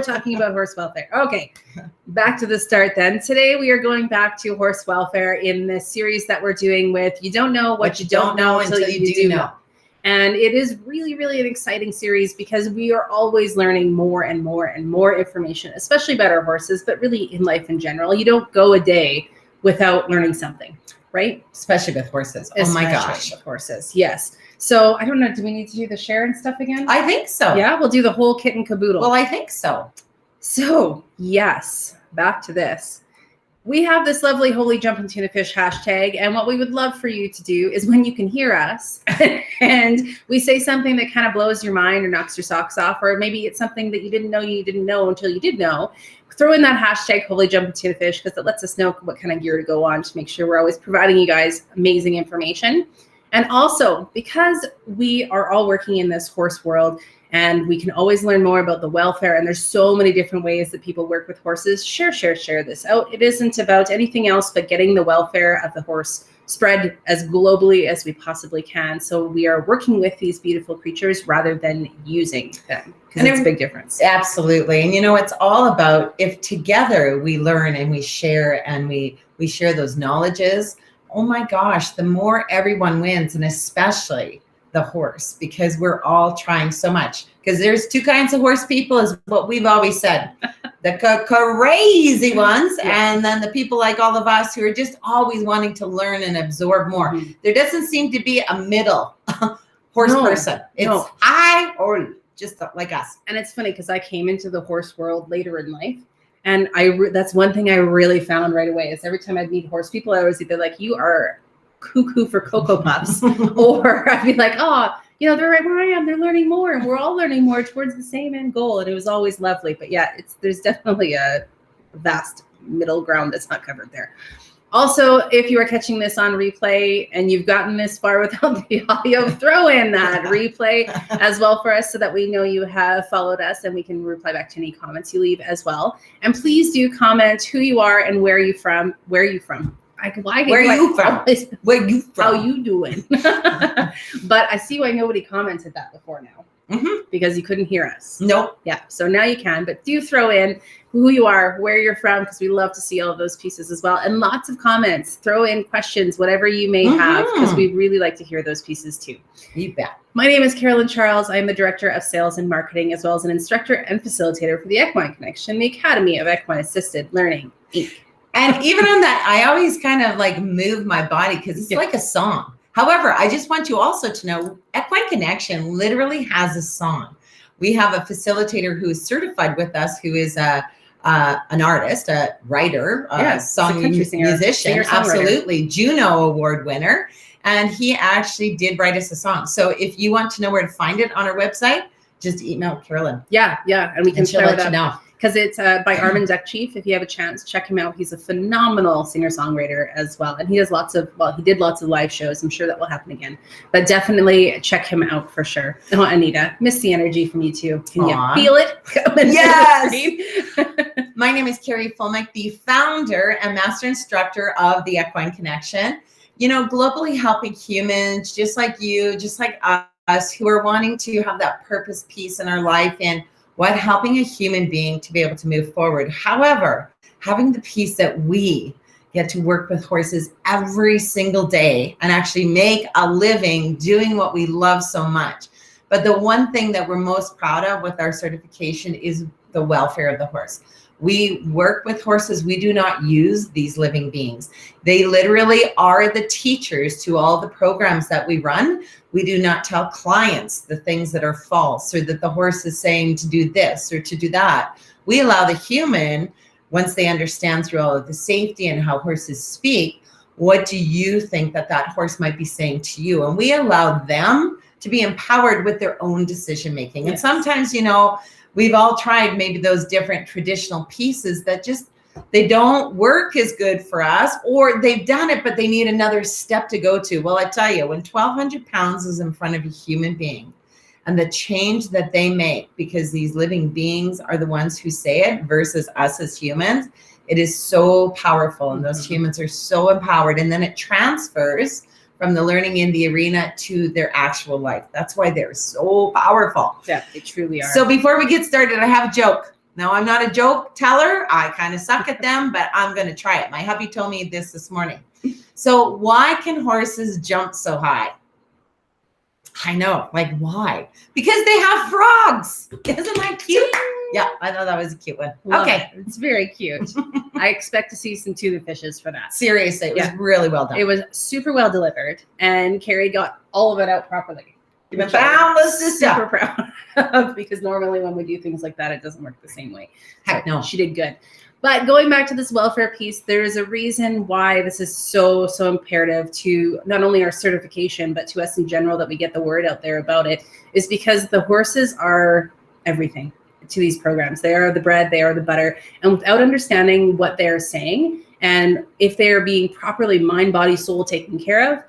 talking about horse welfare. Okay, back to the start then. Today we are going back to horse welfare in this series that we're doing with You Don't Know What You Don't Know Until You Do Know. And it is really, really an exciting series because we are always learning more and more and more information, especially about our horses, but really in life in general. You don't go a day without learning something, right? Especially with horses. Oh my gosh. With horses, yes. So I don't know, do we need to do the share and stuff again? I think so. Yeah, we'll do the whole kit and caboodle. Well, I think so. So yes, back to this. We have this lovely Holy Jumping Tuna Fish hashtag, and what we would love for you to do is when you can hear us and we say something that kind of blows your mind or knocks your socks off, or maybe it's something that you didn't know until you did know, throw in that hashtag Holy Jumping Tuna Fish because it lets us know what kind of gear to go on to make sure we're always providing you guys amazing information. And also, because we are all working in this horse world and we can always learn more about the welfare, and there's so many different ways that people work with horses, share this out. It isn't about anything else but getting the welfare of the horse spread as globally as we possibly can. So we are working with these beautiful creatures rather than using them, because it's a big difference. Absolutely. And it's all about if together we learn and we share and we share those knowledges. Oh my gosh, the more everyone wins, and especially the horse, because we're all trying so much. Because there's two kinds of horse people, is what we've always said. The crazy ones, and then the people like all of us who are just always wanting to learn and absorb more. Mm-hmm. There doesn't seem to be a middle horse person. It's I or just like us. And it's funny because I came into the horse world later in life. And that's one thing I really found right away is every time I'd meet horse people, I was either like, you are cuckoo for Cocoa Puffs, or I'd be like, oh, they're right where I am. They're learning more, and we're all learning more towards the same end goal. And it was always lovely. But yeah, there's definitely a vast middle ground that's not covered there. Also, if you are catching this on replay and you've gotten this far without the audio, throw in that replay as well for us so that we know you have followed us and we can reply back to any comments you leave as well. And please do comment who you are and where you from. Where you from? Where you from? How you doing? But I see why nobody commented that before now. Mm-hmm. Because you couldn't hear us. Nope. Yeah. So now you can, but do throw in who you are, where you're from, because we love to see all of those pieces as well. And lots of comments. Throw in questions, whatever you may have, because we really like to hear those pieces too. You bet. My name is Carolyn Charles. I'm the Director of Sales and Marketing, as well as an instructor and facilitator for the Equine Connection, the Academy of Equine Assisted Learning, Inc. And even on that, I always kind of like move my body because it's like a song. However, I just want you also to know Equine Connection literally has a song. We have a facilitator who is certified with us, who is an artist, a writer, a song musician, absolutely, Juno Award winner. And he actually did write us a song. So if you want to know where to find it on our website, just email Carolyn. Yeah. And we can she'll let you know. Because it's by Armin Duck Chief. If you have a chance, check him out. He's a phenomenal singer-songwriter as well. And he does he did lots of live shows. I'm sure that will happen again. But definitely check him out for sure. Oh, Anita, miss the energy from you too. Can you feel it? Yes. My name is Carrie Fulmick, the founder and master instructor of the Equine Connection. Globally helping humans just like you, just like us, who are wanting to have that purpose, peace in our life, and helping a human being to be able to move forward. However, having the peace that we get to work with horses every single day and actually make a living doing what we love so much. But the one thing that we're most proud of with our certification is the welfare of the horse. We work with horses. We do not use these living beings. They literally are the teachers to all the programs that we run. We do not tell clients the things that are false or that the horse is saying to do this or to do that. We allow the human, once they understand through all of the safety and how horses speak, what do you think that horse might be saying to you? And we allow them to be empowered with their own decision making. Yes. And sometimes, we've all tried maybe those different traditional pieces that just, they don't work as good for us, or they've done it, but they need another step to go to. Well, I tell you, when 1,200 pounds is in front of a human being and the change that they make, because these living beings are the ones who say it versus us as humans, it is so powerful. And those humans are so empowered. And then it transfers from the learning in the arena to their actual life. That's why they're so powerful. Yeah, they truly are. So before we get started, I have a joke. Now, I'm not a joke teller. I kind of suck at them, but I'm going to try it. My hubby told me this morning. So why can horses jump so high? I know, like why? Because they have frogs. Isn't that cute? Yeah, I know that was a cute one. Love Okay. it. It's very cute. I expect to see some tuna fishes for that. Seriously, it was really well done. It was super well delivered, and Carrie got all of it out properly. You've been boundless sister. Super proud of, because normally when we do things like that, it doesn't work the same way. Heck no. She did good. But going back to this welfare piece, there is a reason why this is so imperative to not only our certification, but to us in general, that we get the word out there about it, is because the horses are everything to these programs. They are the bread, they are the butter. And without understanding what they're saying, and if they're being properly mind, body, soul taken care of,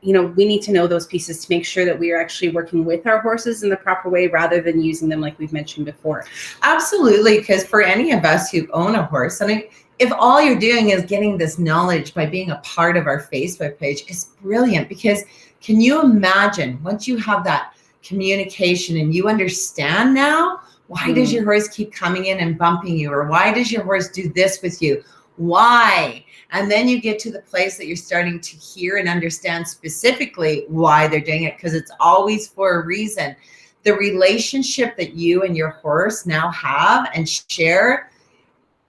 you know, we need to know those pieces to make sure that we are actually working with our horses in the proper way, rather than using them like we've mentioned before. Absolutely, because for any of us who own a horse, and if all you're doing is getting this knowledge by being a part of our Facebook page, it's brilliant. Because can you imagine once you have that communication and you understand now, why does your horse keep coming in and bumping you? Or why does your horse do this with you? Why? And then you get to the place that you're starting to hear and understand specifically why they're doing it, because it's always for a reason. The relationship that you and your horse now have and share,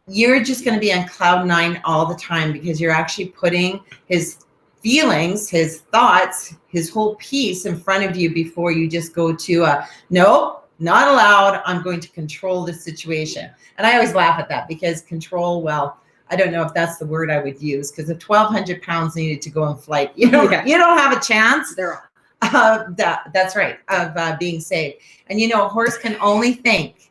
you're just going to be on cloud 9 all the time, because you're actually putting his feelings, his thoughts, his whole piece in front of you before you just go to a, no, not allowed. I'm going to control this situation. And I always laugh at that, because control, well, I don't know if that's the word I would use, because if 1,200 pounds needed to go in flight, you don't have a chance. That's right, of being saved. And you know, a horse can only think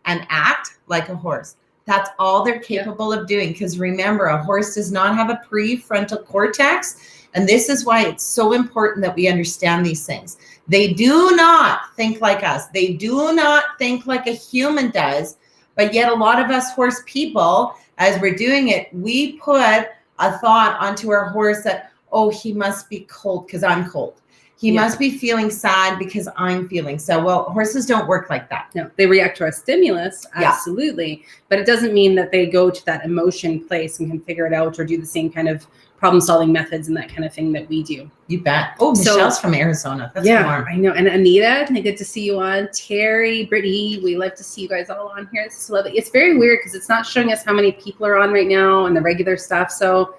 and act like a horse. That's all they're capable of doing. Because remember, a horse does not have a prefrontal cortex. And this is why it's so important that we understand these things. They do not think like us. They do not think like a human does. But yet a lot of us horse people, as we're doing it, we put a thought onto our horse that, oh, he must be cold because I'm cold. He must be feeling sad because I'm feeling so. Well, horses don't work like that. No, they react to our stimulus, absolutely. But it doesn't mean that they go to that emotion place and can figure it out or do the same kind of problem-solving methods and that kind of thing that we do. You bet. Oh, Michelle's from Arizona. That's warm. I know. And Anita, good to see you on. Terry, Brittany, we love to see you guys all on here. It's lovely. It's very weird because it's not showing us how many people are on right now and the regular stuff. So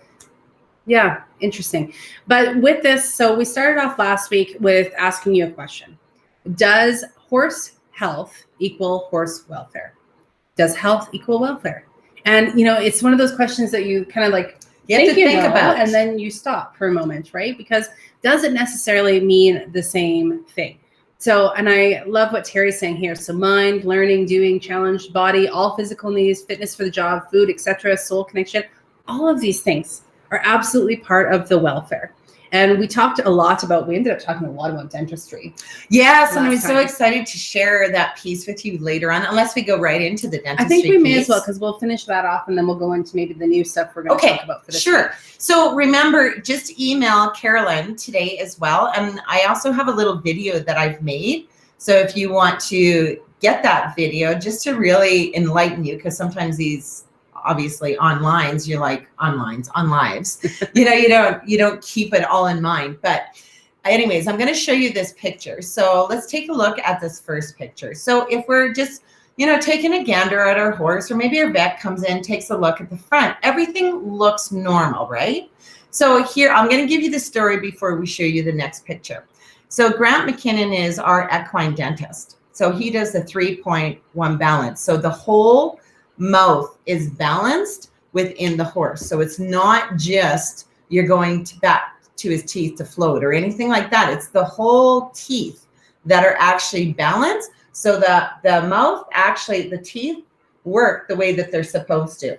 yeah, interesting. But with this, so we started off last week with asking you a question. Does horse health equal horse welfare? Does health equal welfare? And, you know, it's one of those questions that you kind of like, you have to think about, and then you stop for a moment, right? Because does it necessarily mean the same thing? So, and I love what Terry's saying here. So mind, learning, doing, challenged, body, all physical needs, fitness for the job, food, etc., soul connection, all of these things are absolutely part of the welfare. And we talked a lot about, we ended up talking a lot about dentistry. Yes, and I'm so excited to share that piece with you later on, unless we go right into the dentistry I think we may as well, because we'll finish that off and then we'll go into maybe the new stuff we're going to talk about for this. Sure. So remember, just email Carolyn today as well. And I also have a little video that I've made. So if you want to get that video, just to really enlighten you, because sometimes these obviously on lives, you know, you don't keep it all in mind. But anyways, I'm going to show you this picture. So let's take a look at this first picture. So if we're just, you know, taking a gander at our horse, or maybe our vet comes in, takes a look at the front, everything looks normal, right? So here, I'm going to give you the story before we show you the next picture. So Grant McKinnon is our equine dentist. So he does the 3.1 balance. So the whole mouth is balanced within the horse. So it's not just you're going to back to his teeth to float or anything like that. It's the whole teeth that are actually balanced. So the mouth, actually the teeth work the way that they're supposed to.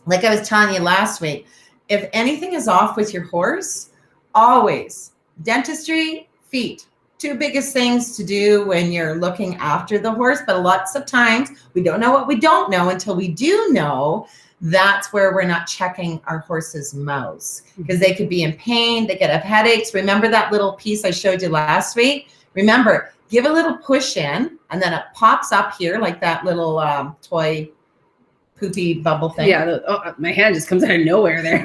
Like I was telling you last week, if anything is off with your horse, always dentistry, feet. Two biggest things to do when you're looking after the horse, but lots of times we don't know what we don't know until we do know. That's where we're not checking our horse's mouths, because they could be in pain, they could have headaches. Remember that little piece I showed you last week? Remember, give a little push in, and then it pops up here like that little toy poopy bubble thing. Yeah, my hand just comes out of nowhere there.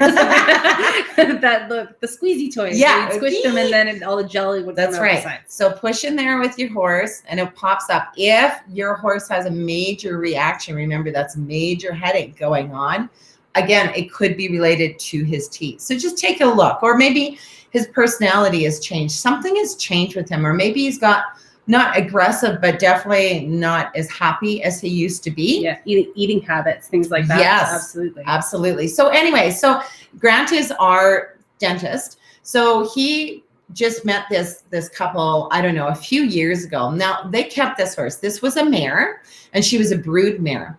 The squeezy toys. Yeah, you squish them and then all the jelly would come out right. the side. So push in there with your horse, and it pops up. If your horse has a major reaction, remember that's a major headache going on. Again, it could be related to his teeth. So just take a look, or maybe his personality has changed. Something has changed with him, or maybe he's got not aggressive, but definitely not as happy as he used to be. Yeah, eating habits, things like that. Yes, absolutely. Absolutely. So anyway, so Grant is our dentist. So he just met this couple, I don't know, a few years ago. Now, they kept this horse. This was a mare, and she was a brood mare.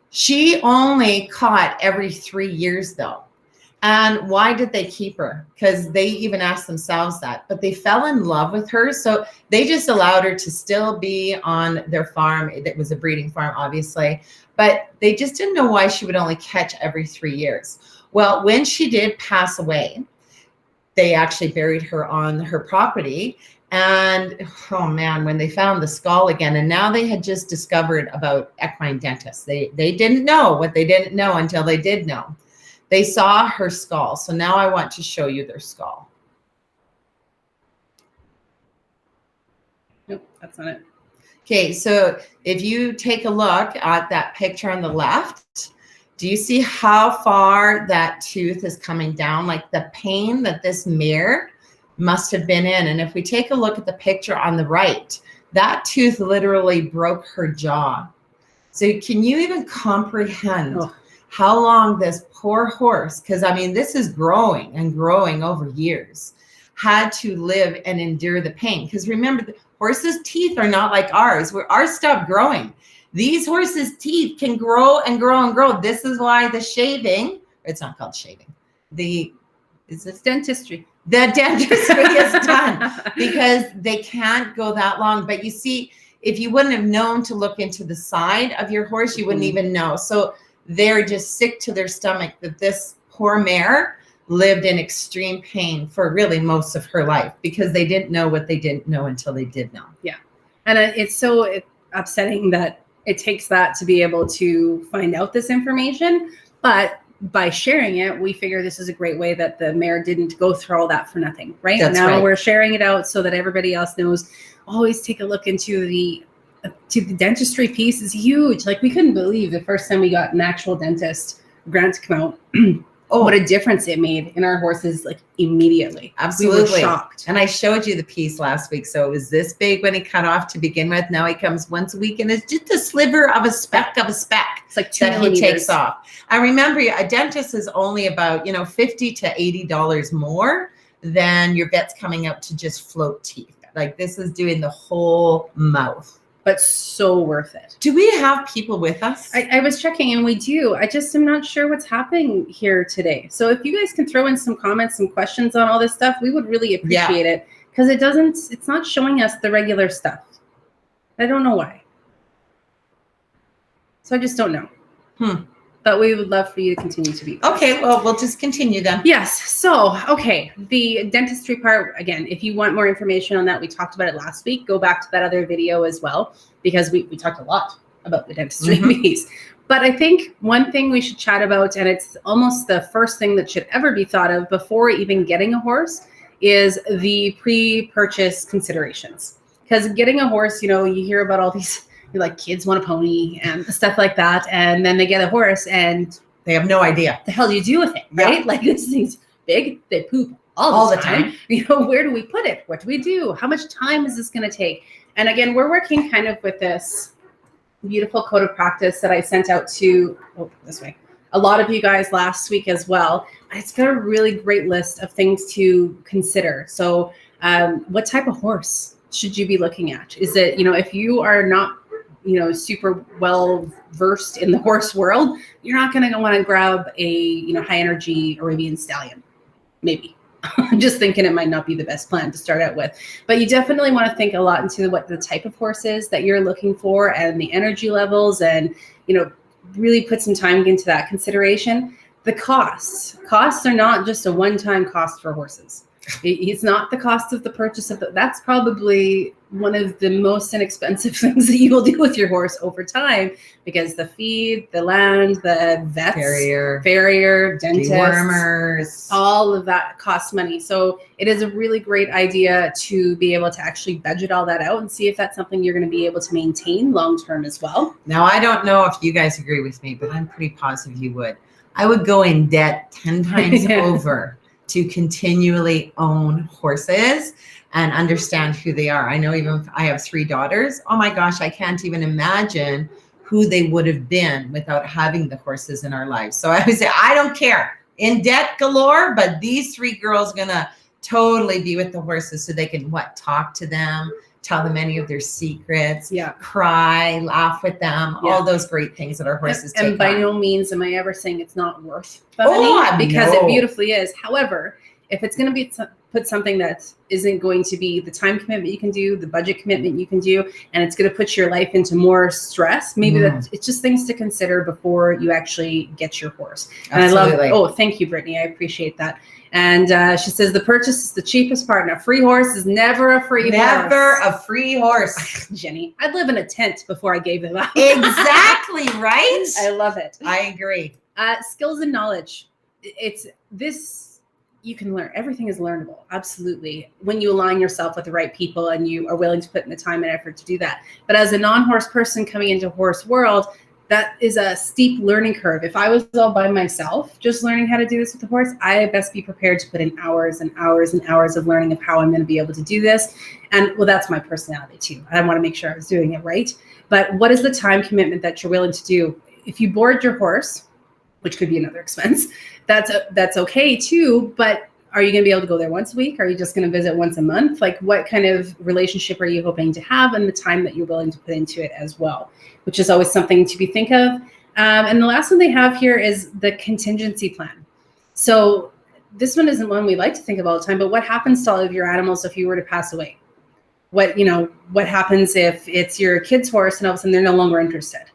She only caught every 3 years, though. And why did they keep her? Because they even asked themselves that, but they fell in love with her. So they just allowed her to still be on their farm. It was a breeding farm, obviously, but they just didn't know why she would only catch every 3 years. Well, when she did pass away, they actually buried her on her property. And oh man, when they found the skull again, and now they had just discovered about equine dentists. They didn't know what they didn't know until they did know. They saw her skull. So now I want to show you their skull. Nope, that's not it. Okay, so if you take a look at that picture on the left, do you see how far that tooth is coming down? Like the pain that this mare must have been in. And if we take a look at the picture on the right, that tooth literally broke her jaw. So can you even comprehend how long this poor horse, because I mean, this is growing and growing over years, had to live and endure the pain? Because remember, the horses' teeth are not like ours. Ours stopped growing. These horses' teeth can grow and grow and grow. This is why the shaving, it's not called shaving. Is this dentistry? The dentistry is done because they can't go that long. But you see, if you wouldn't have known to look into the side of your horse, you wouldn't even know. So they're just sick to their stomach that this poor mare lived in extreme pain for really most of her life, because they didn't know what they didn't know until they did know. Yeah. And it's so upsetting that it takes that to be able to find out this information. But by sharing it, we figure this is a great way that the mare didn't go through all that for nothing, right? That's now right. We're sharing it out so that everybody else knows. Always take a look into the dentistry piece is huge. Like, we couldn't believe the first time we got an actual dentist, Grant, to come out. What a difference it made in our horses, like immediately. Absolutely. We were shocked. And I showed you the piece last week. So it was this big when he cut off to begin with. Now he comes once a week, and it's just a sliver of a speck of a speck. It's like 2 that millimeters. He takes off. I remember a dentist is only about, $50 to $80 more than your vet's coming out to just float teeth. Like, this is doing the whole mouth. But so worth it. Do we have people with us? I was checking, and we do. I just am not sure what's happening here today. So if you guys can throw in some comments, some questions on all this stuff, we would really appreciate it, because it's not showing us the regular stuff. I don't know why. So I just don't know. But we would love for you to continue to be with us. Okay, well, we'll just continue then. Yes. So, okay. The dentistry part, again, if you want more information on that, we talked about it last week. Go back to that other video as well, because we talked a lot about the dentistry piece. But I think one thing we should chat about, and it's almost the first thing that should ever be thought of before even getting a horse, is the pre-purchase considerations. Because getting a horse, you hear about all these, like, kids want a pony and stuff like that, and then they get a horse and they have no idea what the hell do you do with it, right? Yeah. Like, this thing's big, they poop all the time. Where do we put it? What do we do? How much time is this going to take? And again, we're working kind of with this beautiful code of practice that I sent out to this way a lot of you guys last week as well. It's got a really great list of things to consider. So what type of horse should you be looking at? Is it, if you are not super well versed in the horse world, you're not going to want to grab a, high energy Arabian stallion. Maybe. I'm just thinking it might not be the best plan to start out with, but you definitely want to think a lot into what the type of horse is that you're looking for and the energy levels, and, really put some time into that consideration. The costs are not just a one-time cost for horses. It's not the cost of the purchase of that's probably one of the most inexpensive things that you will do with your horse over time, because the feed, the land, the vets, farrier, dentists, dewormers, all of that costs money. So it is a really great idea to be able to actually budget all that out and see if that's something you're going to be able to maintain long-term as well. Now, I don't know if you guys agree with me, but I'm pretty positive you would. I would go in debt 10 times over to continually own horses and understand who they are. I know even if I have 3 daughters, oh my gosh, I can't even imagine who they would have been without having the horses in our lives. So I would say, I don't care, in debt galore, but these 3 girls gonna totally be with the horses so they can talk to them, tell them any of their secrets, cry, laugh with them, all those great things that our horses take And by no means am I ever saying it's not worth the money, because it beautifully is. However, if it's going to be put something that isn't going to be the time commitment you can do, the budget commitment you can do, and it's going to put your life into more stress, maybe it's just things to consider before you actually get your horse. And Absolutely. I love, thank you, Brittany. I appreciate that. And she says the purchase is the cheapest part, and a free horse is never a free horse. Never a free horse. Jenny, I'd live in a tent before I gave them up. Exactly, right? I love it. I agree. Skills and knowledge. It's this. You can learn. Everything is learnable. Absolutely. When you align yourself with the right people and you are willing to put in the time and effort to do that. But as a non-horse person coming into horse world, that is a steep learning curve. If I was all by myself, just learning how to do this with the horse, I best be prepared to put in hours and hours and hours of learning of how I'm going to be able to do this. And well, that's my personality too. I want to make sure I was doing it right. But what is the time commitment that you're willing to do? If you board your horse, which could be another expense, that's okay too, but are you going to be able to go there once a week? Are you just going to visit once a month? Like, what kind of relationship are you hoping to have, and the time that you're willing to put into it as well, which is always something to be think of. And the last one they have here is the contingency plan. So this one isn't one we like to think of all the time, but what happens to all of your animals if you were to pass away? What happens if it's your kid's horse and all of a sudden they're no longer interested?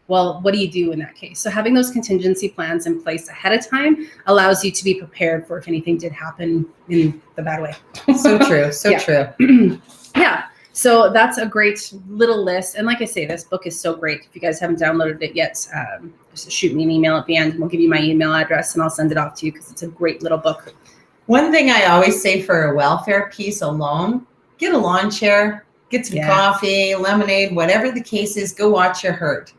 Well, what do you do in that case? So having those contingency plans in place ahead of time allows you to be prepared for if anything did happen in the bad way. So true. So true. Yeah. So that's a great little list. And like I say, this book is so great. If you guys haven't downloaded it yet, just shoot me an email at the end and we'll give you my email address and I'll send it off to you because it's a great little book. One thing I always say for a welfare piece alone, get a lawn chair, get some coffee, lemonade, whatever the case is, go watch your herd.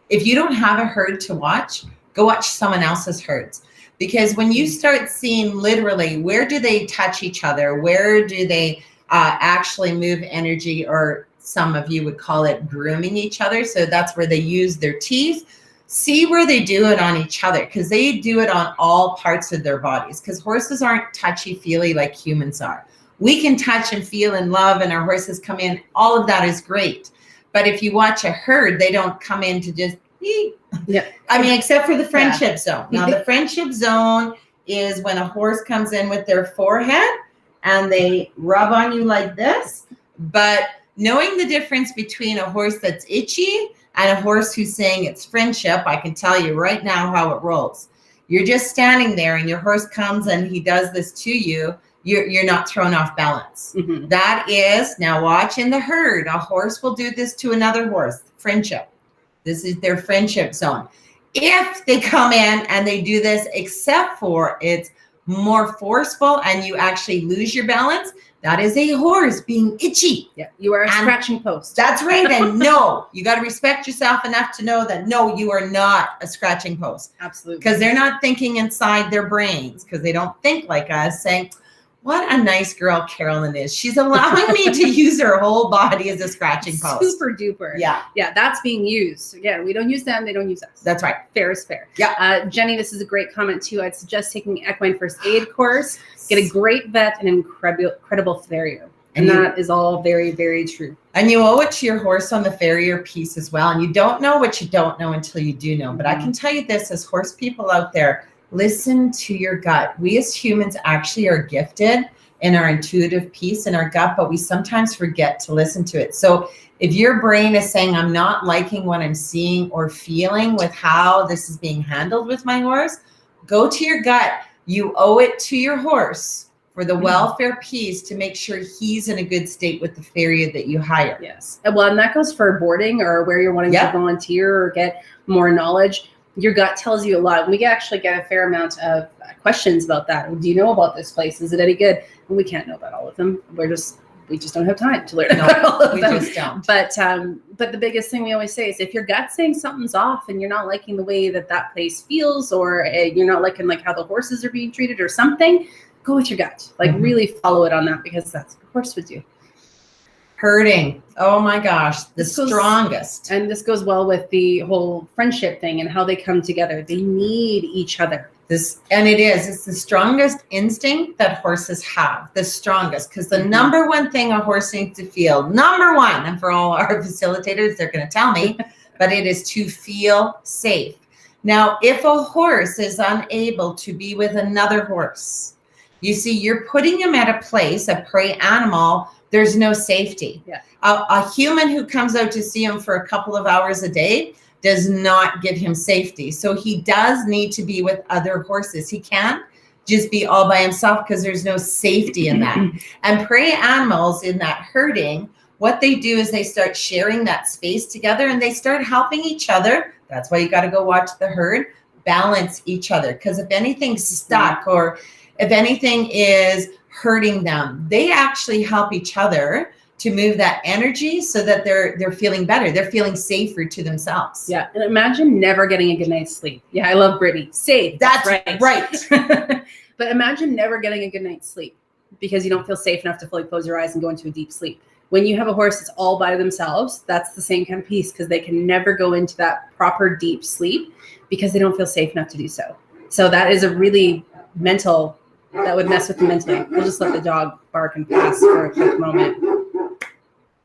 If you don't have a herd to watch, go watch someone else's herds. Because when you start seeing literally where do they touch each other, where do they actually move energy, or some of you would call it grooming each other. So that's where they use their teeth. See where they do it on each other, because they do it on all parts of their bodies, because horses aren't touchy-feely like humans are. We can touch and feel and love, and our horses come in. All of that is great. But if you watch a herd, they don't come in to just eat. Yeah. I mean, except for the friendship zone. Now, the friendship zone is when a horse comes in with their forehead and they rub on you like this. But knowing the difference between a horse that's itchy and a horse who's saying it's friendship, I can tell you right now how it rolls. You're just standing there and your horse comes and he does this to you. You're not thrown off balance. Mm-hmm. That is, now watch in the herd, a horse will do this to another horse, friendship. This is their friendship zone. If they come in and they do this, except for it's more forceful and you actually lose your balance, that is a horse being itchy. Yeah, you are a scratching post. That's right. And no, you got to respect yourself enough to know that no, you are not a scratching post. Absolutely. Because they're not thinking inside their brains, because they don't think like us, saying, what a nice girl Carolyn is. She's allowing me to use her whole body as a scratching post. Super duper. Yeah. Yeah, that's being used. Again, we don't use them, they don't use us. That's right. Fair is fair. Yeah. Jenny, this is a great comment too. I'd suggest taking the equine first aid course. Get a great vet and an incredible farrier. And that is all very, very true. And you owe it to your horse on the farrier piece as well. And you don't know what you don't know until you do know. But I can tell you this, as horse people out there, listen to your gut. We as humans actually are gifted in our intuitive piece in our gut, but we sometimes forget to listen to it. So if your brain is saying, I'm not liking what I'm seeing or feeling with how this is being handled with my horse, go to your gut. You owe it to your horse for the welfare piece to make sure he's in a good state with the farrier that you hire. Yes. Well, and that goes for boarding or where you're wanting to volunteer or get more knowledge. Your gut tells you a lot. We actually get a fair amount of questions about that. Do you know about this place? Is it any good? And we can't know about all of them. We just don't have time to learn about all of them. We just don't. But the biggest thing we always say is if your gut's saying something's off and you're not liking the way that place feels, or you're not liking like how the horses are being treated or something, go with your gut. Like really follow it on that, because that's what a horse would do. Herding. Oh my gosh, strongest. And this goes well with the whole friendship thing and how they come together. They need each other. It's the strongest instinct that horses have, the strongest, because the number one thing a horse needs to feel, number one, and for all our facilitators, they're going to tell me, but it is to feel safe. Now, if a horse is unable to be with another horse, you see, you're putting him at a place, a prey animal, there's no safety. Yeah. A human who comes out to see him for a couple of hours a day does not give him safety. So he does need to be with other horses. He can't just be all by himself because there's no safety in that. And prey animals in that herding, what they do is they start sharing that space together and they start helping each other. That's why you got to go watch the herd, balance each other. Because if anything's stuck or if anything is hurting them, they actually help each other to move that energy so that they're feeling better. They're feeling safer to themselves. Yeah. And imagine never getting a good night's sleep. Yeah, I love Brittany. Safe. That's right. But imagine never getting a good night's sleep because you don't feel safe enough to fully close your eyes and go into a deep sleep. When you have a horse that's all by themselves, that's the same kind of piece, because they can never go into that proper deep sleep because they don't feel safe enough to do so. So that is a really mental, that would mess with them mentally. We'll just let the dog bark and pass for a quick moment.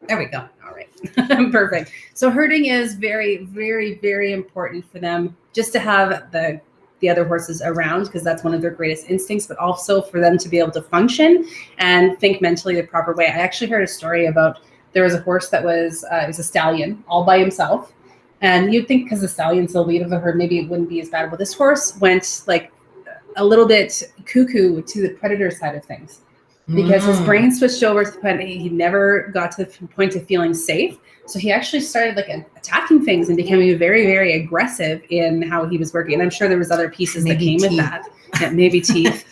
There we go. All right. Perfect. So herding is very, very, very important for them, just to have the other horses around, because that's one of their greatest instincts, but also for them to be able to function and think mentally the proper way. I actually heard a story about, there was a horse that was it was a stallion all by himself. And you'd think because the stallion's the lead of the herd, maybe it wouldn't be as bad. But this horse went like a little bit cuckoo to the predator side of things, because his brain switched over to the point he never got to the point of feeling safe. So he actually started like attacking things and becoming very, very aggressive in how he was working. And I'm sure there was other pieces that came with that. Yeah, maybe teeth.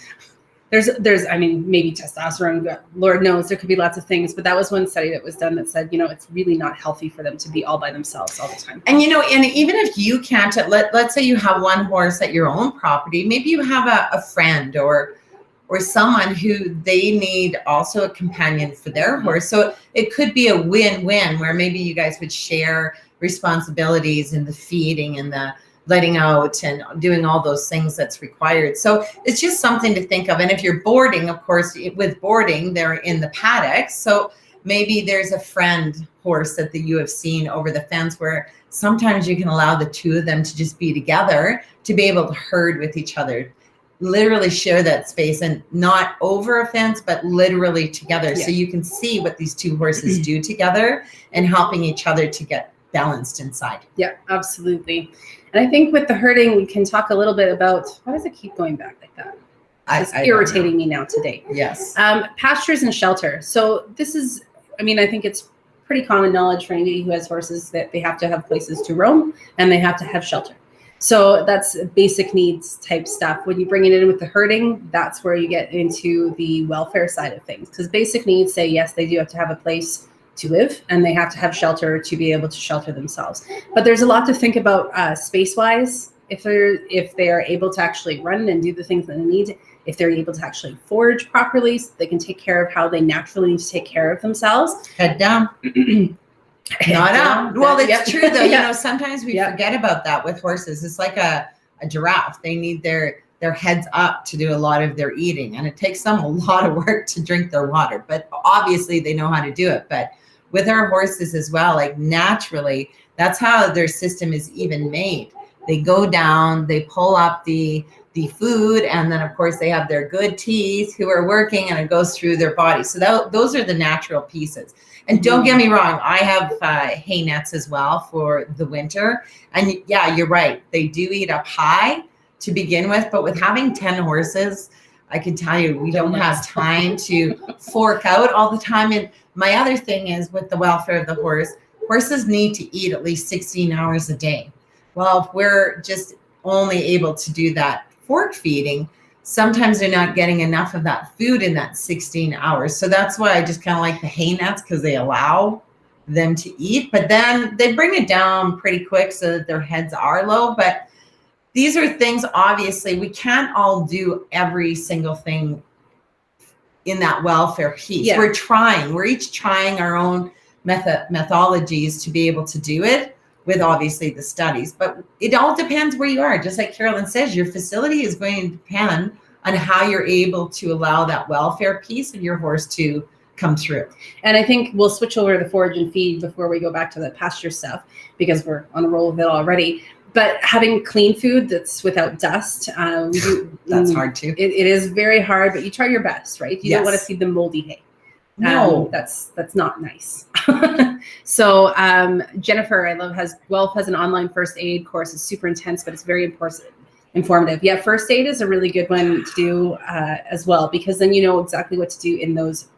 There's, I mean, maybe testosterone, Lord knows, there could be lots of things, but that was one study that was done that said, you know, it's really not healthy for them to be all by themselves all the time. And, you know, and even if you can't, let's say you have one horse at your own property, maybe you have a friend or someone who they need also a companion for their horse. So it could be a win-win where maybe you guys would share responsibilities in the feeding and the letting out and doing all those things that's required. So it's just something to think of. And if you're boarding, of course, with boarding, they're in the paddocks. So maybe there's a friend horse that you have seen over the fence where sometimes you can allow the two of them to just be together to be able to herd with each other. Literally share that space, and not over a fence, but literally together. Yeah. So you can see what these two horses do together and helping each other to get balanced inside. Yeah, absolutely. And I think with the herding, we can talk a little bit about, why does it keep going back like that? It's irritating me now today. Yes. Pastures and Shelter. So this is, I mean, I think it's pretty common knowledge for anybody who has horses that they have to have places to roam and they have to have shelter. So that's basic needs type stuff. When you bring it in with the herding, that's where you get into the welfare side of things. Because basic needs say, yes, they do have to have a place to live and they have to have shelter to be able to shelter themselves. But there's a lot to think about space-wise. If they are able to actually run and do the things that they need, if they're able to actually forage properly, so they can take care of how they naturally need to take care of themselves. Head down. Not up. Well, it's true though. You know, sometimes we forget about that with horses. It's like a giraffe. They need their heads up to do a lot of their eating, and it takes them a lot of work to drink their water. But obviously, they know how to do it. But with our horses as well, like naturally, that's how their system is even made. They go down, they pull up the food, and then of course they have their good teeth who are working, and it goes through their body. So those are the natural pieces. And don't get me wrong, I have hay nets as well for the winter. And yeah, you're right. They do eat up high to begin with, but with having 10 horses, I can tell you, we don't have time to fork out all the time. And my other thing is with the welfare of the horse, horses need to eat at least 16 hours a day. Well, if we're just only able to do that fork feeding, sometimes they're not getting enough of that food in that 16 hours. So that's why I just kind of like the hay nets, because they allow them to eat, but then they bring it down pretty quick so that their heads are low. But these are things, obviously, we can't all do every single thing in that welfare piece. Yeah. We're each trying our own methodologies to be able to do it with obviously the studies, but it all depends where you are. Just like Carolyn says, your facility is going to depend on how you're able to allow that welfare piece of your horse to come through. And I think we'll switch over to the forage and feed before we go back to the pasture stuff, because we're on a roll with it already. But having clean food that's without dust, that's hard too. It is very hard, but you try your best, right? You don't want to feed them moldy hay. No, that's not nice. So Jennifer, I love, Guelph has an online first aid course. It's super intense, but it's very informative. Yeah, first aid is a really good one to do as well, because then you know exactly what to do in those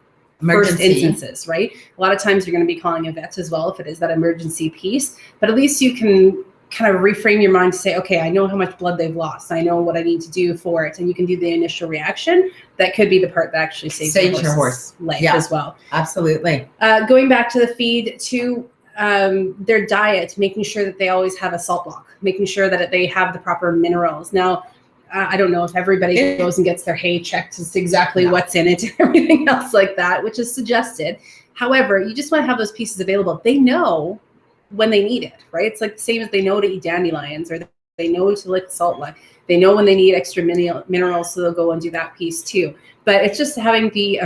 first instances, right? A lot of times you're going to be calling a vet as well if it is that emergency piece, but at least you can kind of reframe your mind to say, okay, I know how much blood they've lost. I know what I need to do for it. And you can do the initial reaction. That could be the part that actually saves your horse's life as well. Absolutely. Going back to the feed, to their diet, making sure that they always have a salt block, making sure that they have the proper minerals. Now, I don't know if everybody goes and gets their hay checked as to exactly what's in it and everything else like that, which is suggested. However, you just want to have those pieces available. They know when they need it, right? It's like the same as they know to eat dandelions, or they know to lick salt lick. They know when they need extra minerals, so they'll go and do that piece too. But it's just having the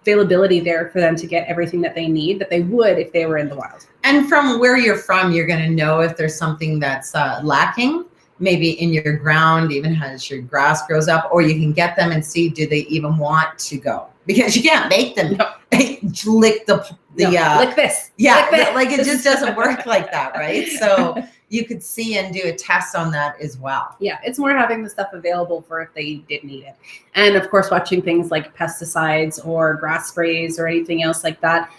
availability there for them to get everything that they need, that they would if they were in the wild. And from where you're from, you're going to know if there's something that's lacking, maybe in your ground, even as your grass grows up, or you can get them and see, do they even want to go? Because you can't make them lick lick this. Yeah, lick this. Like it just doesn't work like that, right? So you could see and do a test on that as well. Yeah, it's more having the stuff available for if they did need it. And of course, watching things like pesticides or grass sprays or anything else like that.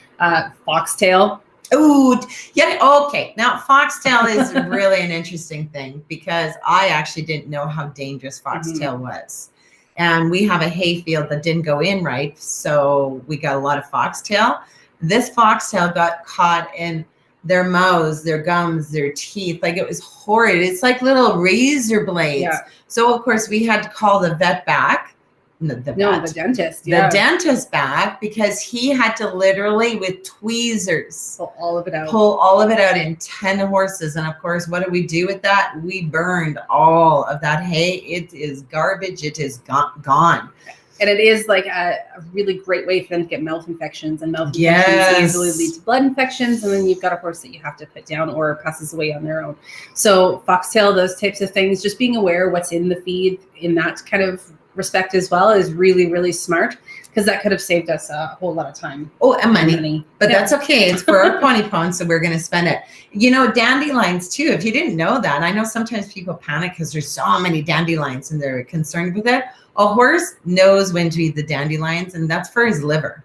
Foxtail. Ooh, yeah. Okay. Now, foxtail is really an interesting thing, because I actually didn't know how dangerous foxtail was. And we have a hay field that didn't go in right, so we got a lot of foxtail. This foxtail got caught in their mouths, their gums, their teeth. Like, it was horrid. It's like little razor blades. Yeah. So, of course, we had to call the vet back. The dentist. Yeah. The dentist back, because he had to literally, with tweezers, pull all of it out in 10 horses. And of course, what did we do with that? We burned all of that hay. It is garbage. It is gone. And it is like a really great way for them to get mouth infections, and mouth infections easily lead to blood infections. And then you've got a horse that you have to put down or passes away on their own. So foxtail, those types of things, just being aware what's in the feed in that kind of respect as well is really, really smart, because that could have saved us a whole lot of time. Oh, and money. But that's okay. It's for our pony pond, so we're going to spend it. You know, dandelions too, if you didn't know that. I know sometimes people panic because there's so many dandelions and they're concerned with it. A horse knows when to eat the dandelions, and that's for his liver.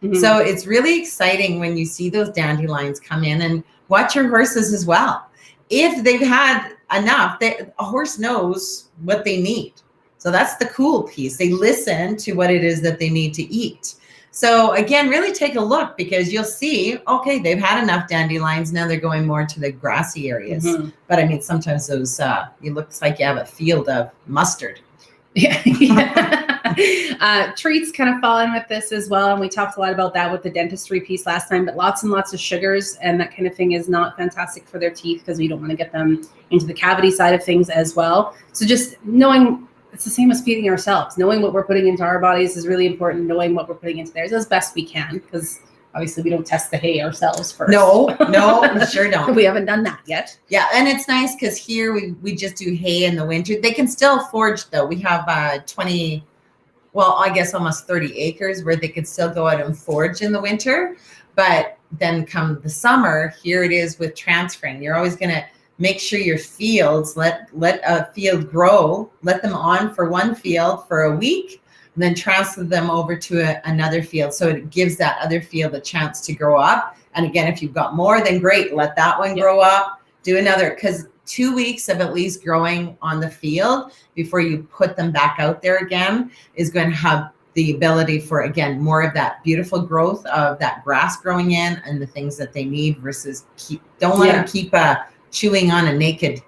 Mm-hmm. So it's really exciting when you see those dandelions come in, and watch your horses as well. If they've had enough, a horse knows what they need. So that's the cool piece. They listen to what it is that they need to eat. So again, really take a look, because you'll see, okay, they've had enough dandelions. Now they're going more to the grassy areas. Mm-hmm. But I mean, sometimes those, it looks like you have a field of mustard. Yeah. Treats kind of fall in with this as well. And we talked a lot about that with the dentistry piece last time, but lots and lots of sugars and that kind of thing is not fantastic for their teeth, because we don't want to get them into the cavity side of things as well. So just knowing, it's the same as feeding ourselves. Knowing what we're putting into our bodies is really important. Knowing what we're putting into theirs as best we can, because obviously we don't test the hay ourselves first. No, we sure don't. We haven't done that yet. Yeah, and it's nice because here we just do hay in the winter. They can still forage though. We have almost 30 acres where they could still go out and forage in the winter. But then come the summer, here it is with transferring. You're always going to make sure your fields, let a field grow, let them on for one field for a week, and then transfer them over to another field. So it gives that other field a chance to grow up. And again, if you've got more, then great, let that one grow up, do another, because 2 weeks of at least growing on the field before you put them back out there again is going to have the ability for, again, more of that beautiful growth of that grass growing in and the things that they need versus don't let them keep chewing on a naked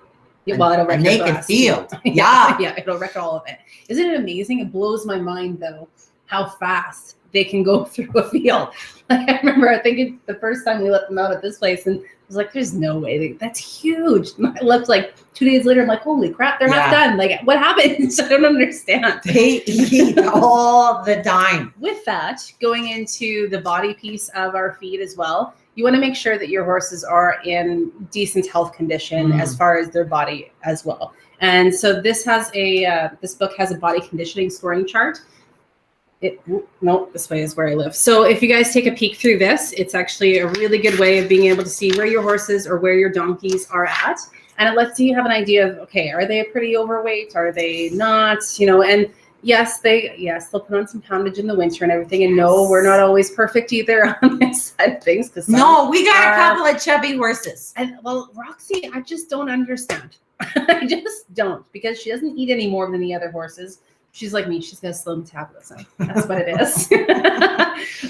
field. Yeah, it'll wreck all of it. Isn't it amazing? It blows my mind though how fast they can go through a field. Like I remember, I think the first time we let them out at this place, and I was like, "There's no way that's huge." And I looked like 2 days later. I'm like, "Holy crap, they're half done!" Like, what happened? I don't understand. They eat all the time. With that, going into the body piece of our feed as well, you want to make sure that your horses are in decent health condition as far as their body as well. And so this has this book has a body conditioning scoring chart. This way is where I live. So if you guys take a peek through this, it's actually a really good way of being able to see where your horses or where your donkeys are at. And it lets you have an idea of, okay, are they pretty overweight? Are they not? You know, and yes, they'll put on some poundage in the winter and everything. And no, we're not always perfect either on this side of things. Because we got a couple of chubby horses. And well, Roxy, I just don't understand. I just don't, because she doesn't eat any more than the other horses. She's like me. She's got a slow metabolism. That's what it is.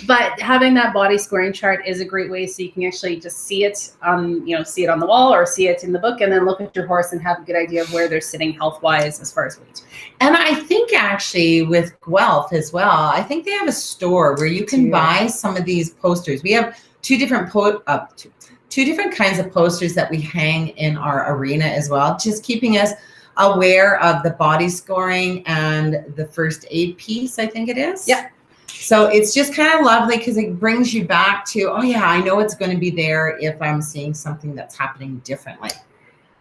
But having that body scoring chart is a great way, so you can actually just see it on the wall or see it in the book, and then look at your horse and have a good idea of where they're sitting health-wise as far as weight. And I think actually with Guelph as well, I think they have a store where you can buy some of these posters. We have two different kinds of posters that we hang in our arena as well, just keeping us aware of the body scoring and the first aid piece, I think it is. Yeah. So it's just kind of lovely because it brings you back to, oh yeah, I know it's going to be there if I'm seeing something that's happening differently.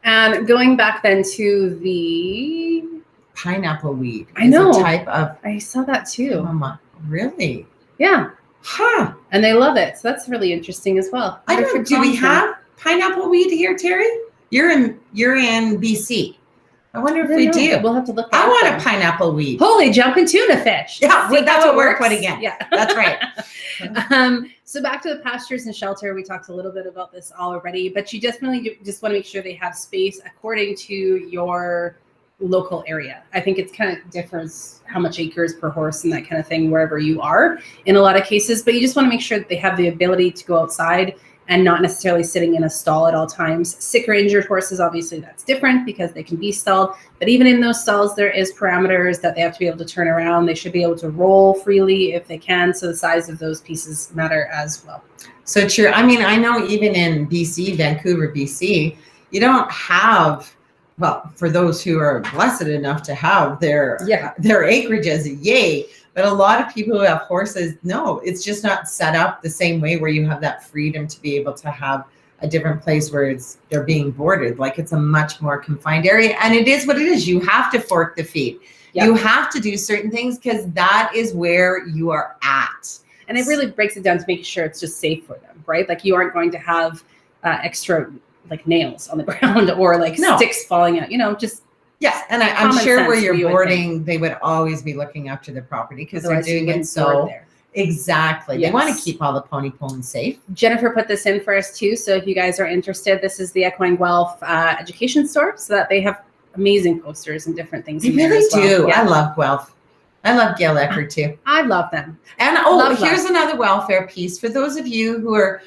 And going back then to the pineapple weed. I know. A type of. I saw that too. Really? Yeah. Huh. And they love it. So that's really interesting as well. Do we have pineapple weed here, Terry? You're in BC. I wonder if we do. We'll have to look. I want a pineapple weed. Holy jumping tuna fish. Yeah, that's what we're putting in. Yeah, that's right. So back to the Pastures and Shelter. We talked a little bit about this already, but you definitely just want to make sure they have space according to your local area. I think it's kind of differs how much acres per horse and that kind of thing wherever you are in a lot of cases, but you just want to make sure that they have the ability to go outside and not necessarily sitting in a stall at all times. Sick or injured horses, obviously that's different because they can be stalled, but even in those stalls, there is parameters that they have to be able to turn around. They should be able to roll freely if they can. So the size of those pieces matter as well. So true. I mean, I know even in BC, Vancouver, BC, you don't have, well, for those who are blessed enough to have their acreages, yay. But a lot of people who have horses, no, it's just not set up the same way where you have that freedom to be able to have a different place where they're being boarded. Like it's a much more confined area. And it is what it is. You have to fork the feed. Yep. You have to do certain things because that is where you are at. And it really breaks it down to making sure it's just safe for them, right? Like you aren't going to have extra like nails on the ground or like sticks falling out, just. Yes, and I'm sure where you're boarding, they would always be looking after the property because they're doing it so exactly. Yes. They want to keep all the pony pulling safe. Jennifer put this in for us too, so if you guys are interested, this is the Equine Guelph education store, so that they have amazing posters and different things. They really do. Yeah. I love Guelph. I love Gail Eckert too. I love them. And here's another welfare piece for those of you who are,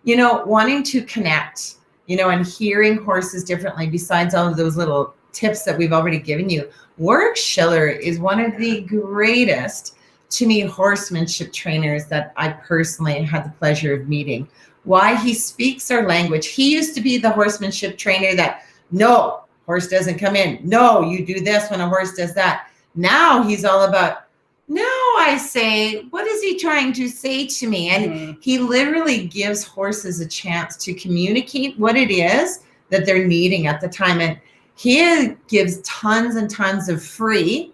wanting to connect, and hearing horses differently. Besides all of those little tips that we've already given you, Warwick Schiller is one of the greatest, to me, horsemanship trainers that I personally had the pleasure of meeting. Why? He speaks our language. He used to be the horsemanship trainer that, no, horse doesn't come in. No, you do this when a horse does that. Now he's all about, no, I say, what is he trying to say to me? And he literally gives horses a chance to communicate what it is that they're needing at the time. And he gives tons and tons of free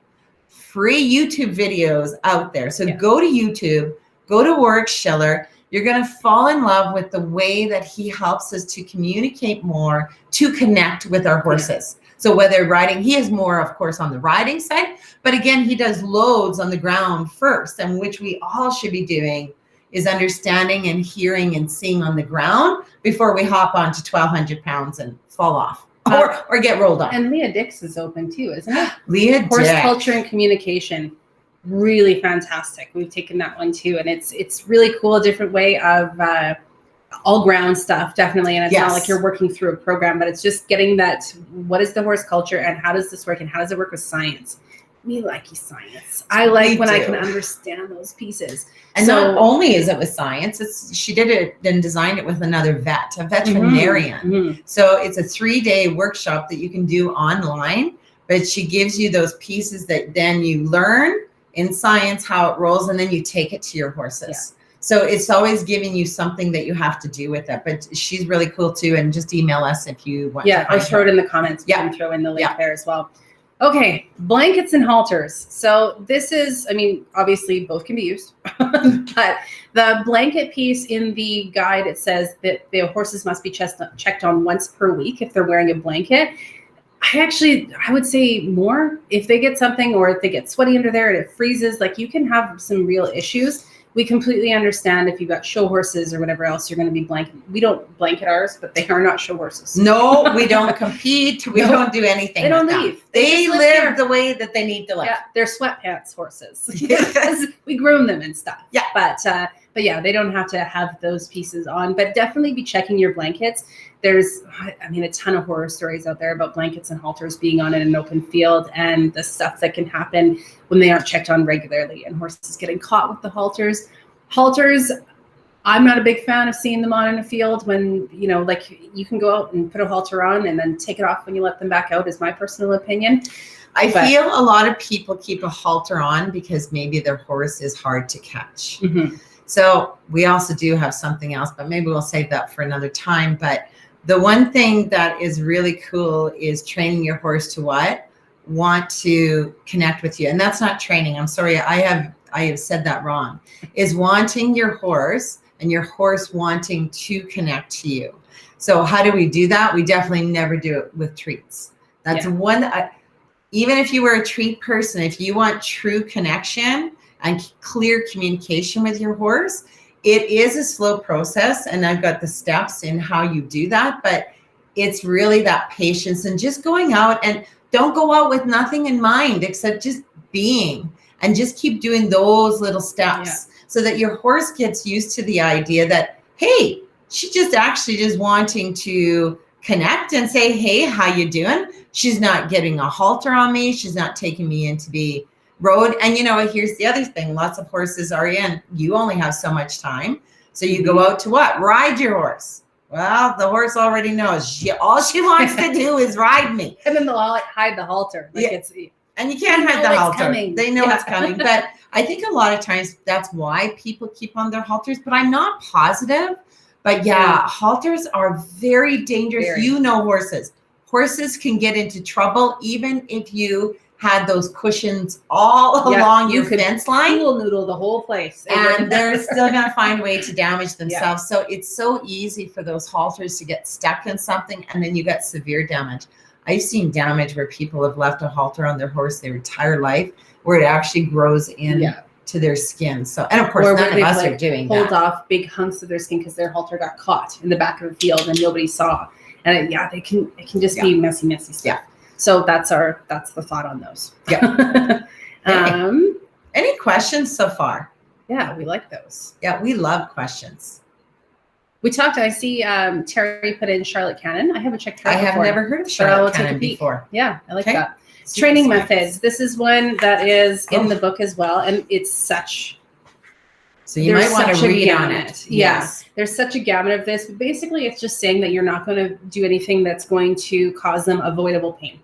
YouTube videos out there. So go to YouTube, go to Warwick Schiller. You're going to fall in love with the way that he helps us to communicate more, to connect with our horses. So whether riding, he is more, of course, on the riding side, but again, he does loads on the ground first, and which we all should be doing is understanding and hearing and seeing on the ground before we hop onto 1,200 pounds and fall off or get rolled on. And Leah Dix is open too, isn't it? Leah Horse Dix. culture and communication, really fantastic. We've taken that one too, and it's really cool, a different way of all ground stuff, definitely. And it's not like you're working through a program, but it's just getting that, what is the horse culture and how does this work and how does it work with science? Me like science. I like when I can understand those pieces. And not only is it with science, she did it and designed it with another vet, a veterinarian. So it's a 3-day workshop that you can do online, but she gives you those pieces that then you learn in science how it rolls, and then you take it to your horses. Yeah. So it's always giving you something that you have to do with it. But she's really cool too. And just email us if you want. Yeah, I'll throw it in the comments. You can throw in the link there as well. Okay, blankets and halters. So this is, I mean, obviously both can be used, but the blanket piece in the guide, it says that the horses must be checked on once per week if they're wearing a blanket. I would say more if they get something, or if they get sweaty under there and it freezes, like you can have some real issues. We completely understand if you've got show horses or whatever else, you're going to be blanket. We don't blanket ours, but they are not show horses. No, we don't compete. We don't do anything. They don't leave. They live the way that they need to live. Yeah, they're sweatpants horses because we groom them and stuff. Yeah, but yeah, they don't have to have those pieces on. But definitely be checking your blankets. There's, I mean, a ton of horror stories out there about blankets and halters being on in an open field and the stuff that can happen when they aren't checked on regularly and horses getting caught with the halters. Halters, I'm not a big fan of seeing them on in a field when, you know, like you can go out and put a halter on and then take it off when you let them back out, is my personal opinion. I feel a lot of people keep a halter on because maybe their horse is hard to catch. So we also do have something else, but maybe we'll save that for another time. But the one thing that is really cool is training your horse to what? Want to connect with you. And that's not training. I'm sorry. I have said that wrong. Is wanting your horse and your horse wanting to connect to you. So how do we do that? We definitely never do it with treats. That's one. Even if you were a treat person, if you want true connection and clear communication with your horse, it is a slow process, and I've got the steps in how you do that, but it's really that patience and just going out, and don't go out with nothing in mind except just being, and just keep doing those little steps so that your horse gets used to the idea that, hey, she's just wanting to connect and say, hey, how you doing? She's not getting a halter on me. She's not taking me into the road. And, you know, here's the other thing. Lots of horses are in. You only have so much time. So you go out to what? Ride your horse. Well, the horse already knows. All she wants to do is ride me. And then they'll all hide the halter. Like and you can't hide the halter. They know it's coming. But I think a lot of times that's why people keep on their halters. But I'm not positive. But halters are very dangerous. You know horses. Horses can get into trouble even if you had those cushions all along your fence line. Pool noodle the whole place. And they're still going to find a way to damage themselves. So it's so easy for those halters to get stuck in something, and then you get severe damage. I've seen damage where people have left a halter on their horse their entire life, where it actually grows in to their skin. So, and of course, none of us are doing that. Pulled off big hunks of their skin because their halter got caught in the back of the field and nobody saw. And it can just be messy stuff. Yeah. So that's the thought on those. Yeah. Any questions so far? Yeah, we like those. Yeah, we love questions. We talked. I see Terry put in Charlotte Cannon. I haven't checked her. I have never heard of Charlotte Cannon before. Yeah, I like that. Training methods. This is one that is in the book as well, and it's such. So you might want to read on it. Yes. There's such a gamut of this, but basically it's just saying that you're not going to do anything that's going to cause them avoidable pain.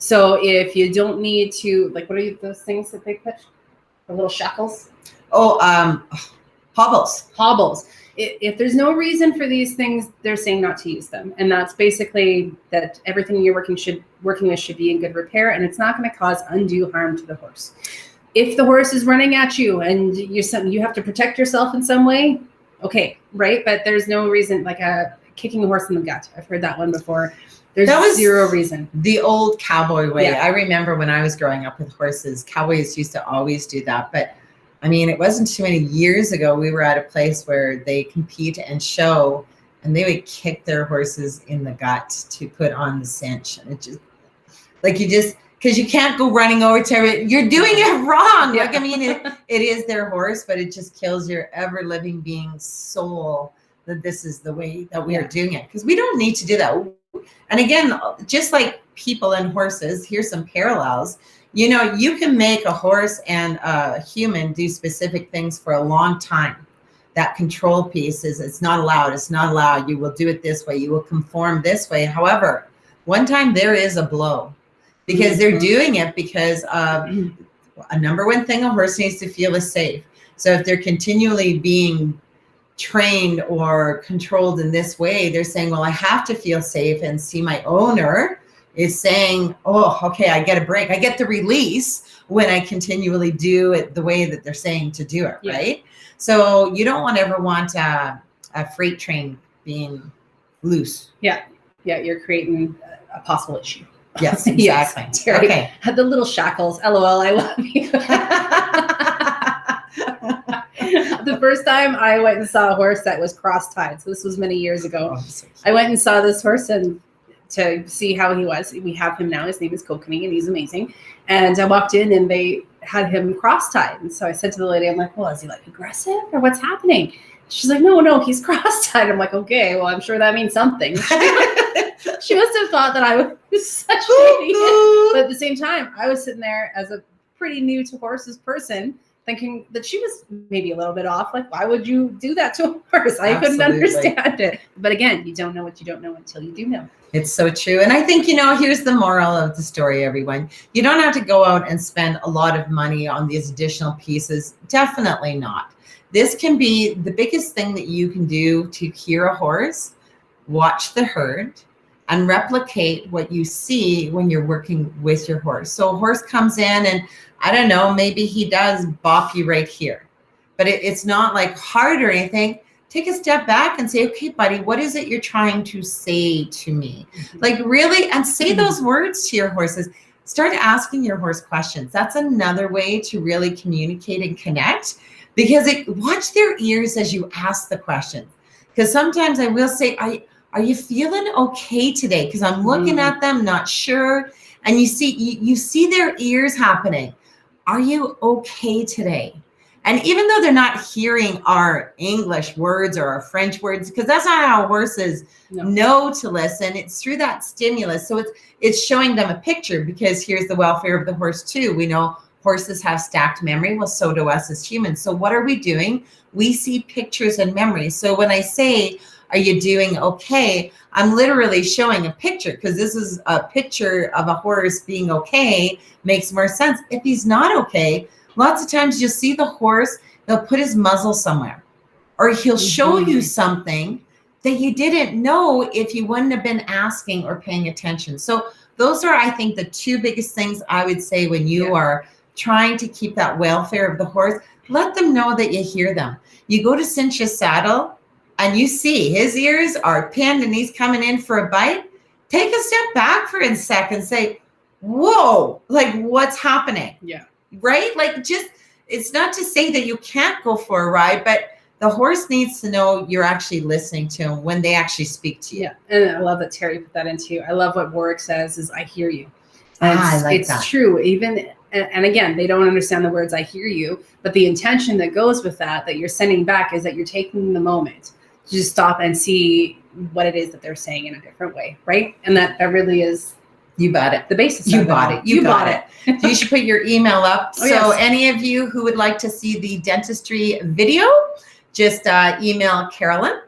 So if you don't need to, like, what are those things that they put? The little shackles? Hobbles. If there's no reason for these things, they're saying not to use them. And that's basically that everything you're working with should be in good repair, and it's not going to cause undue harm to the horse. If the horse is running at you and you have to protect yourself in some way, okay, right? But there's no reason, like kicking a horse in the gut. I've heard that one before. There's That was zero reason. The old cowboy way. Yeah. I remember when I was growing up with horses, cowboys used to always do that. But I mean, it wasn't too many years ago, we were at a place where they compete and show, and they would kick their horses in the gut to put on the cinch. And it just, like, you just, because you can't go running over to it. You're doing it wrong. Yeah. Like, I mean, it is their horse, but it just kills your ever living being's soul that this is the way that we are doing it. Because we don't need to do that. And again, just like people and horses, here's some parallels. You know, you can make a horse and a human do specific things for a long time. That control piece is, it's not allowed. It's not allowed. You will do it this way. You will conform this way. However, one time there is a blow, because they're doing it because a number one thing a horse needs to feel is safe. So if they're continually being trained or controlled in this way, they're saying, well, I have to feel safe, and see my owner is saying, oh, okay, I get a break. I get the release when I continually do it the way that they're saying to do it, right? So you don't ever want a freight train being loose. Yeah. Yeah, you're creating a possible issue. Yes, exactly. Yes, Terry. Okay. Had the little shackles. LOL, I love you. The first time I went and saw a horse that was cross-tied, so this was many years ago. I went and saw this horse and to see how he was. We have him now. His name is Kokanee, and he's amazing. And I walked in, and they had him cross-tied. And so I said to the lady, I'm like, well, is he like aggressive, or what's happening? She's like, no, he's cross-tied. I'm like, okay, well, I'm sure that means something. She must have thought that I was such an idiot. But at the same time, I was sitting there as a pretty new to horses person, thinking that she was maybe a little bit off. Like, why would you do that to a horse? I couldn't understand it. But again, you don't know what you don't know until you do know. It's so true. And I think, here's the moral of the story, everyone. You don't have to go out and spend a lot of money on these additional pieces. Definitely not. This can be the biggest thing that you can do to hear a horse. Watch the herd and replicate what you see when you're working with your horse. So a horse comes in and, I don't know, maybe he does bop you right here, but it's not like hard or anything. Take a step back and say, okay, buddy, what is it you're trying to say to me? Like, really, and say those words to your horses. Start asking your horse questions. That's another way to really communicate and connect, because watch their ears as you ask the questions. Because sometimes I will say, are you feeling okay today? Because I'm looking at them, not sure. And you see their ears happening. Are you okay today? And even though they're not hearing our English words or our French words, because that's not how horses know to listen, it's through that stimulus. So it's showing them a picture, because here's the welfare of the horse too. We know horses have stacked memory. Well, so do us as humans. So what are we doing? We see pictures and memories. So when I say, are you doing okay? I'm literally showing a picture, because this is a picture of a horse being okay. Makes more sense. If he's not okay, lots of times you'll see the horse, he'll put his muzzle somewhere, or he'll show you something that you didn't know if you wouldn't have been asking or paying attention. So those are, I think, the two biggest things I would say when you are trying to keep that welfare of the horse. Let them know that you hear them. You go to cinch his saddle, and you see his ears are pinned and he's coming in for a bite. Take a step back for a second, say, whoa, like, what's happening? Yeah. Right? Like, just, it's not to say that you can't go for a ride, but the horse needs to know you're actually listening to him when they actually speak to you. Yeah. And I love that Terry put that into you. I love what Warwick says is, I hear you. And I like that. It's true. Even, and again, they don't understand the words, I hear you, but the intention that goes with that you're sending back is that you're taking the moment to just stop and see what it is that they're saying in a different way. Right. And that really is, you bought it. The basis. You bought it. You bought it. You should put your email up. Oh, yes. So any of you who would like to see the dentistry video, just email Carolyn.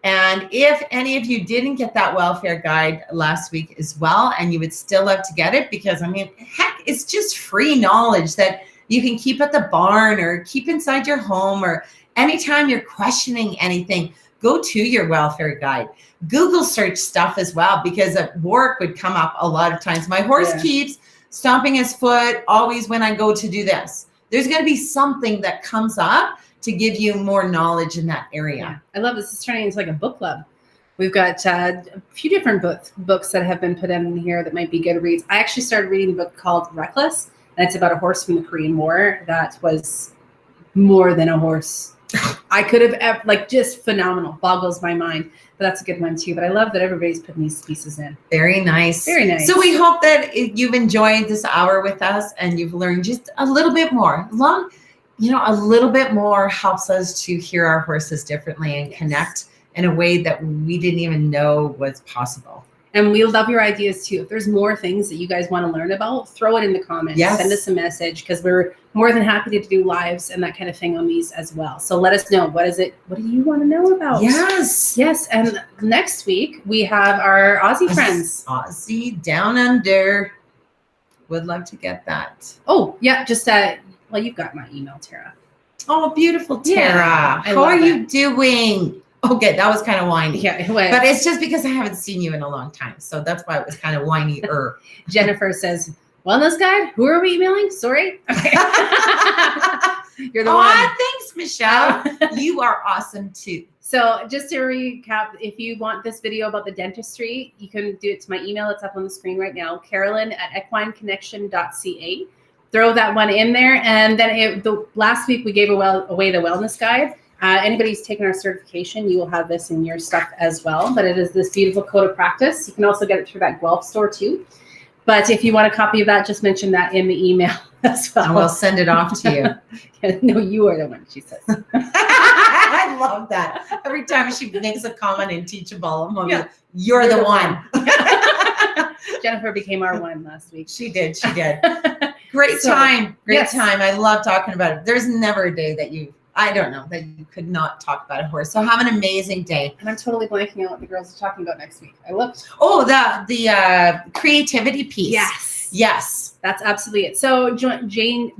And if any of you didn't get that welfare guide last week as well, and you would still love to get it, because I mean, heck, it's just free knowledge that you can keep at the barn or keep inside your home, or anytime you're questioning anything, go to your welfare guide. Google search stuff as well, because work would come up a lot of times. My horse keeps stomping his foot always when I go to do this. There's going to be something that comes up to give you more knowledge in that area. Yeah. I love this. It's turning into like a book club. We've got a few different books that have been put in here that might be good reads. I actually started reading a book called Reckless, and it's about a horse from the Korean War that was more than a horse. I could have, like, just phenomenal. Boggles my mind. But that's a good one too. But I love that everybody's putting these pieces in. Very nice. Very nice. So we hope that you've enjoyed this hour with us and you've learned just a little bit more. A little bit more helps us to hear our horses differently and connect in a way that we didn't even know was possible. And we love your ideas too. If there's more things that you guys want to learn about, throw it in the comments. Yes. Send us a message, because we're more than happy to do lives and that kind of thing on these as well. So let us know. What do you want to know about? Yes. Yes. And next week we have our Aussie friends. Aussie Down Under. Would love to get that. Oh, yeah. Just, well, you've got my email, Tara. Oh, beautiful Tara. Yeah, How are you doing? Okay, that was kind of whiny. Yeah, but it's just because I haven't seen you in a long time. So that's why it was kind of whiny. Jennifer says, wellness guide? Who are we emailing? Sorry. Okay. You're the one. Thanks, Michelle. You are awesome too. So just to recap, if you want this video about the dentistry, you can do it to my email. It's up on the screen right now, Carolyn@equineconnection.ca. Throw that one in there. And then last week we gave away the wellness guide. Anybody who's taken our certification, you will have this in your stuff as well. But it is this beautiful code of practice. You can also get it through that Guelph store too. But if you want a copy of that, just mention that in the email as well. And we'll send it off to you. No, you are the one, she says. I love that. Every time she makes a comment in Teachable, I'm like, you're the one. Jennifer became our one last week. She did. Great time. Great time. I love talking about it. There's never a day that you could not talk about a horse. So have an amazing day. And I'm totally blanking on what the girls are talking about next week. I looked. Oh, the creativity piece. Yes. That's absolutely it. So join Jane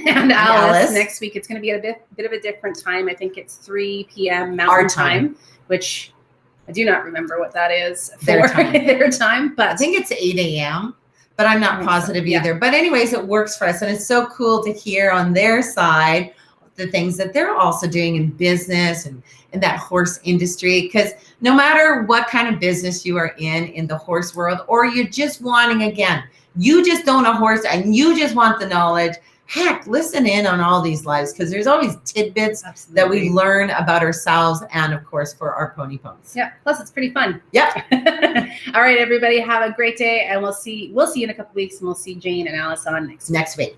and Alice next week. It's going to be at a bit of a different time. I think it's 3 p.m. Mountain time, which I do not remember what that is for their time. But I think it's 8 a.m. But I'm not positive either. But anyways, it works for us. And it's so cool to hear on their side the things that they're also doing in business and in that horse industry. Because no matter what kind of business you are in the horse world, or you're just wanting, again, you just own a horse and you just want the knowledge, heck, listen in on all these lives, because there's always tidbits that we learn about ourselves and, of course, for our pony ponies. Yeah. Plus, it's pretty fun. Yeah. All right, everybody, have a great day, and we'll see you in a couple weeks, and we'll see Jane and Alice on next week.